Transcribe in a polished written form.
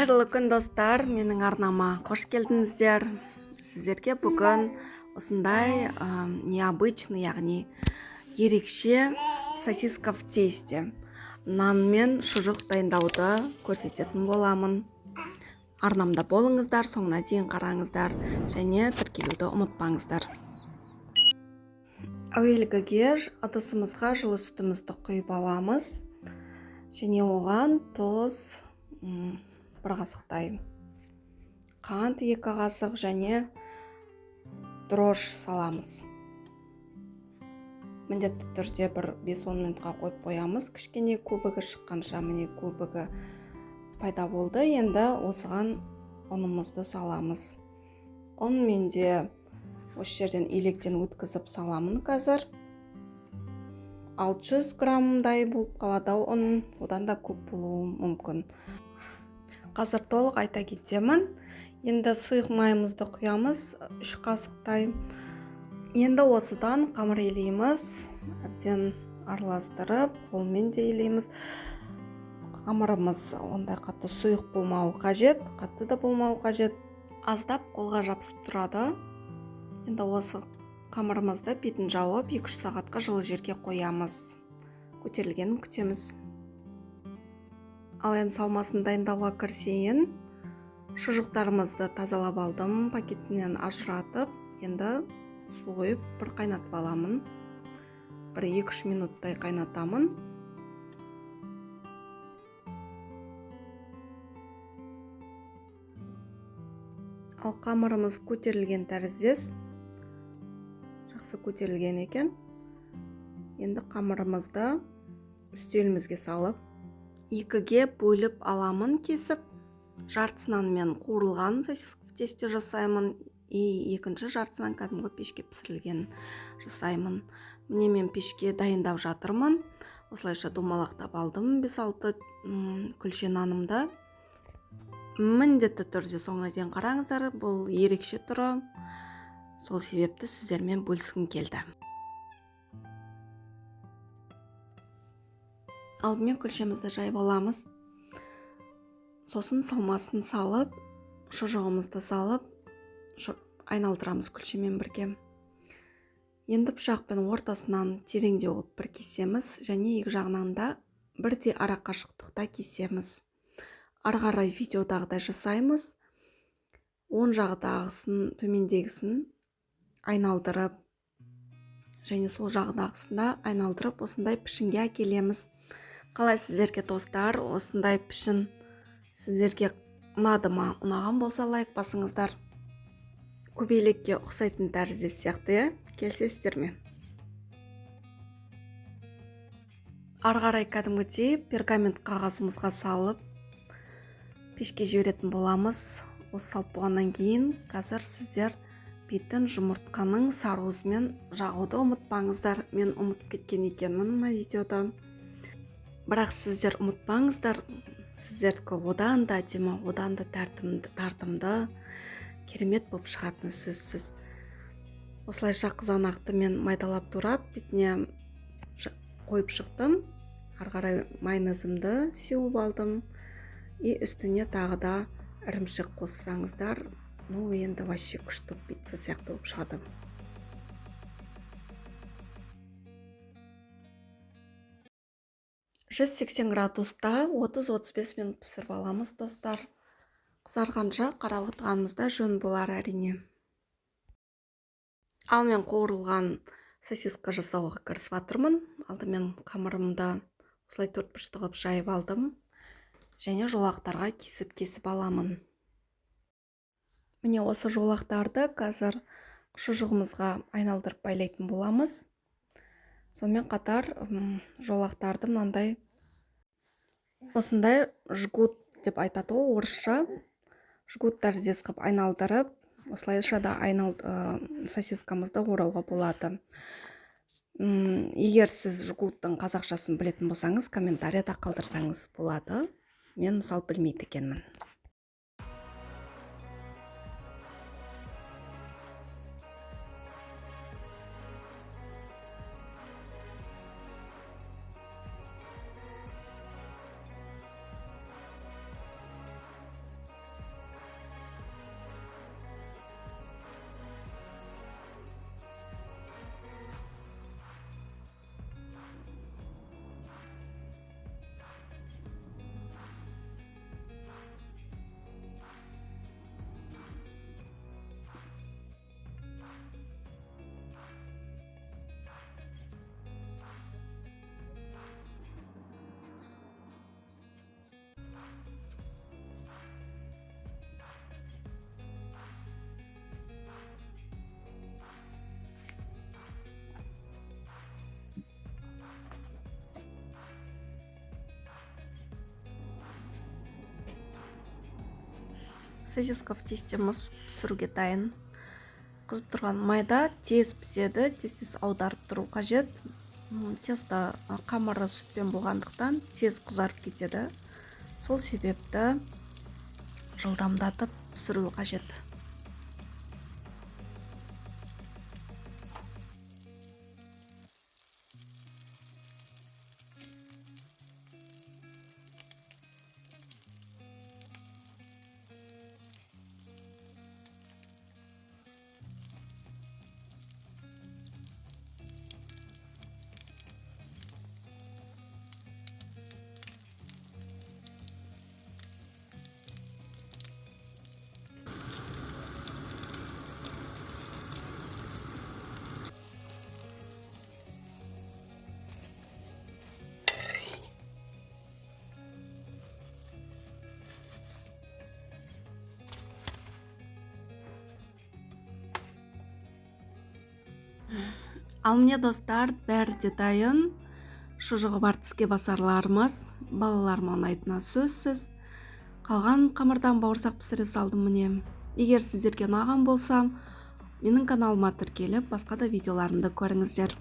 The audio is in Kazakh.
Қайырлы күн достар, менің арнама қош келдіңіздер. Сіздерге бүгін осындай необычный, яғни ерекше сосиска в тесте, нан мен шұжық дайындауды көрсететін боламын. Арнамда болыңыздар, соңына дейін қараңыздар және тіркелуді ұмытпаңыздар. Әуелгіге ыдысымызға жылы сүтімізді құйып аламыз және оған тұз 1 қасықтай, қант 2 қасық және дрожж саламыз. Міндетті түрде бір 5-10 минутқа қойып қоямыз. Кішкене көбігі шыққанша, міне көбігі пайда болды. Енді осыған ұнымызды саламыз. Ұн менде осы жерден електен өткізіп саламын қазір. 600 граммдай болып қалады ұн, одан да көп болуы мүмкін. Қазір толық айта кетемін. Енді сұйық майымызды құямыз 3 қасықтай. Енді осыдан қамыр елейміз. Әбден араластырып, қолмен де елейміз. Қамырымыз ондай қатты сұйық болмауы қажет, қатты да болмауы қажет. Аздап қолға жабысып тұрады. Енді осы қамырымызды бетін жауып 2-3 сағатқа жылы жерге қоямыз. Көтерілгенін күтеміз. Ал енді салмасын дайындауға кірісейін. Шұжықтарымызды тазалап алдым, пакетінен ажыратып, енді су құйып бір қайнатып аламын. 1-2 минуттай қайнатамын. Ал қамырымыз көтерілген тәріздес. Жақсы көтерілген екен. Енді қамырымызды үстелімізге салып, 2-ге бөліп аламын кесіп. Жартысынан мен қуырылған сосиска в тесте жасаймын. Екінші жартысынан кәдімгі пешке пісірілген жасаймын. Міне мен пешке дайындап жатырмын. Осылайша домалақтап алдым 5-6 күлше нанымды. Міндетті түрде соңына дейін қараңыздар, бұл ерекше түрі. Сол себепті сіздермен бөліскім келді. Алдымен күлшемізді жайып аламыз. Сосын салмасын салып, шұжығымызды салып, айналдырамыз күлшемен бірге. Енді пышақпен ортасынан тереңде болып бір кесеміз, және екі жағынан да бірдей ара қашықтықта кесеміз. Ары қарай видеодағыдай жасаймыз. Оң жағдағысын, төмендегісін айналдырып, және сол жағдағысында айналдырып, осындай пішінге әкелеміз. Қалай сіздерге достар, осындай пішін сіздерге ұнады ма? Ұнаған болса лайк басыңыздар. Көбелекке ұқсайтын тәріздес сияқты, келісесіздер ме? Ары қарай кәдімгідей пергамент қағазымызға салып, пешке жіберетін боламыз. Осы салып болғаннан кейін, қазір сіздер бетін жұмыртқаның сарыуызымен жағуды ұмытпаңыздар. Мен ұмытып кеткен екенмін мына видеода. Бірақ сіздер ұмытпаңыздар, сіздердікі одан да әдемі, одан да тартымды, керемет болып шығатыны сөзсіз. Осылайша қызанақты мен майдалап турап, бетіне қойып шықтым. Ары қарай майонезімді сеуіп алдым. Үстіне тағы да ірімшік қоссаңыздар, енді вообще күшті пицца сияқты болып шығады. 180 градуста 30-35 минут пісіріп аламыз, достар. Қызарғанша қарап отырғанымызда жөн болар әрине. Ал мен қуырылған сосиска жасауға кірісіп жатырмын. Алдымен қамырымды осылай 4 бұрышты қылып жайып алдым. Және жолақтарға кесіп аламын. Міне осы жолақтарды қазір шұжығымызға айналдырып байлайтын боламыз. Сонымен қатар жолақтарды мынандай осындай жгут деп айтады ғой, орысша. Жгут тәріздес қып айналдырып, осылайша да сосискамызды орауға болады. Егер сіз жгуттың қазақшасын білетін болсаңыз, комментарияда қалдырсаңыз болады. Мен мысал білмейді екенмін. сосиска в тестеміз пісіруге дайын. Қызып тұрған майда тез піседі, тез аударып тұру қажет. Тесто қамыры сүтпен болғандықтан тез қызарып кетеді. Сол себепті жылдамдатып пісіру қажет. Ал міне достар, бәрі де дайын. Шұжығы бар тіске басарларымыз, балаларыма ұнайтыны сөзсіз. Қалған қамырдан бауырсақ пісіре салдым міне. Егер сіздерге ұнаған болса, менің каналыма тіркеліп, басқа да видеоларымды көріңіздер.